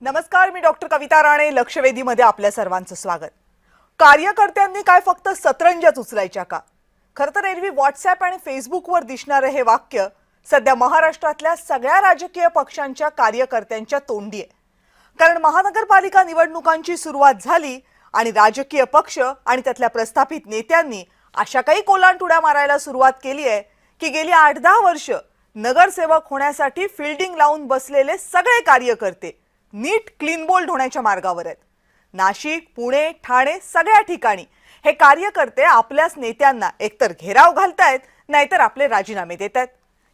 नमस्कार, मी डॉक्टर कविता राणे. लक्षवेधीमध्ये आपल्या सर्वांचं स्वागत. कार्यकर्त्यांनी काय फक्त सतरंज्याच उचलायच्या का? खरं तर एरवी व्हॉट्सॲप आणि फेसबुकवर दिसणारे हे वाक्य सध्या महाराष्ट्रातल्या सगळ्या राजकीय पक्षांच्या कार्यकर्त्यांच्या तोंडी आहे. कारण महानगरपालिका निवडणुकांची सुरुवात झाली आणि राजकीय पक्ष आणि त्यातल्या प्रस्थापित नेत्यांनी अशा काही कोलांटुड्या मारायला सुरुवात केली आहे की गेली 8-10 वर्ष नगरसेवक होण्यासाठी फिल्डिंग लावून बसलेले सगळे कार्यकर्ते नीट क्लीन बोल्ड होण्याच्या मार्गावर आहेत. नाशिक, पुणे, ठाणे सगळ्या ठिकाणी हे कार्यकर्ते आपल्याच नेत्यांना एकतर घेराव घालतायत, नाहीतर आपले राजीनामे देत आहेत.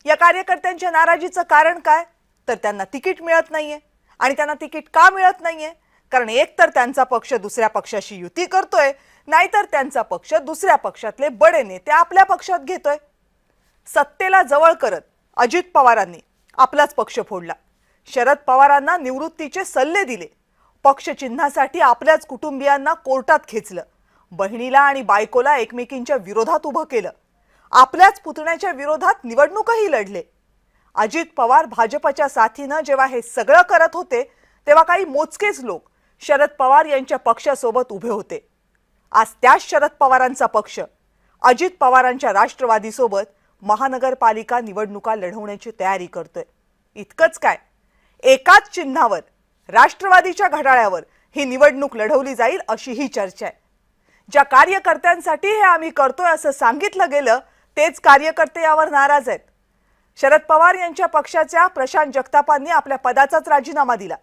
या कार्यकर्त्यांच्या नाराजीचं कारण काय? तर त्यांना तिकीट मिळत नाहीये. आणि त्यांना तिकीट का मिळत नाहीये? कारण एकतर त्यांचा पक्ष दुसऱ्या पक्षाशी युती करतोय, नाहीतर त्यांचा पक्ष दुसऱ्या पक्षातले बडे नेते आपल्या पक्षात घेतोय. सत्तेला जवळ करत अजित पवारांनी आपलाच पक्ष फोडला. शरद पवारांना निवृत्तीचे सल्ले दिले. पक्ष चिन्हासाठी आपल्याच कुटुंबियांना कोर्टात खेचलं. बहिणीला आणि बायकोला एकमेकींच्या विरोधात उभं केलं. आपल्याच पुतण्याच्या विरोधात निवडणूकही लढले. अजित पवार भाजपच्या साथीनं जेव्हा हे सगळं करत होते, तेव्हा काही मोजकेच लोक शरद पवार यांच्या पक्षासोबत उभे होते. आज त्याच शरद पवारांचा पक्ष अजित पवारांच्या राष्ट्रवादीसोबत महानगरपालिका निवडणुका लढवण्याची तयारी करतोय. इतकंच काय, एकाच चिन्हावर राष्ट्रवादीच्या घड्याळावर ही निवडणूक लढवली जाईल अशी ही चर्चा आहे. ज्या कार्यकर्त्यांसाठी हे आम्ही करतोय असं सांगितलं गेलं, तेच कार्यकर्ते यावर नाराज आहेत. शरद पवार यांच्या पक्षाच्या प्रशांत जगतापांनी आपल्या पदाचाच राजीनामा दिला.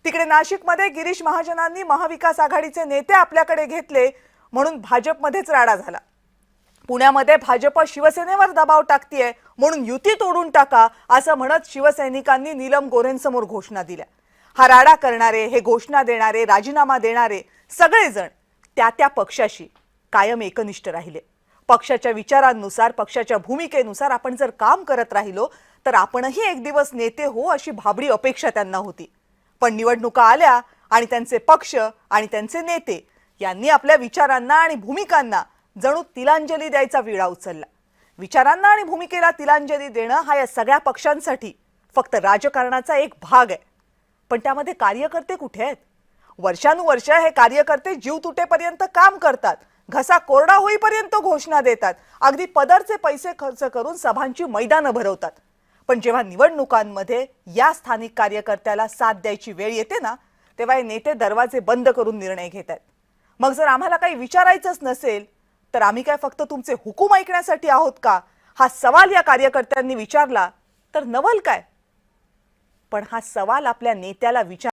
तिकडे नाशिकमध्ये गिरीश महाजनांनी महाविकास आघाडीचे नेते आपल्याकडे घेतले म्हणून भाजपमध्येच राडा झाला. पुण्यामध्ये भाजप शिवसेनेवर दबाव टाकतीये म्हणून युती तोडून टाका असं म्हणत शिवसैनिकांनी नीलम गोऱ्हेंसमोर घोषणा दिल्या. हा राडा करणारे, हे घोषणा देणारे, राजीनामा देणारे सगळेजण त्या त्या पक्षाशी कायम एकनिष्ठ राहिले. पक्षाच्या विचारांनुसार, पक्षाच्या भूमिकेनुसार आपण जर काम करत राहिलो तर आपणही एक दिवस नेते हो अशी भाबडी अपेक्षा त्यांना होती. पण निवडणुका आल्या आणि त्यांचे पक्ष आणि त्यांचे नेते यांनी आपल्या विचारांना आणि भूमिकांना जणू तिलांजली द्यायचा विडा उचलला. विचारांना आणि भूमिकेला तिलांजली देणं हा या सगळ्या पक्षांसाठी फक्त राजकारणाचा एक भाग आहे. पण त्यामध्ये कार्यकर्ते कुठे आहेत? वर्षानुवर्ष हे कार्यकर्ते जीव तुटेपर्यंत काम करतात, घसा कोरडा होईपर्यंत घोषणा देतात, अगदी पदरचे पैसे खर्च करून सभांची मैदानं भरवतात. पण जेव्हा निवडणुकांमध्ये या स्थानिक कार्यकर्त्याला साथ द्यायची वेळ येते ना, तेव्हा हे नेते दरवाजे बंद करून निर्णय घेतात. मग जर आम्हाला काही विचारायचंच नसेल तर आम्ही काय फक्त तुमचे हुकूम ऐकण्यासाठी आहोत का? हा सवाल या कार्यकर्त्यांनी विचारला तर नवल काय? पण हा सवाल आपल्या नेत्याला विचार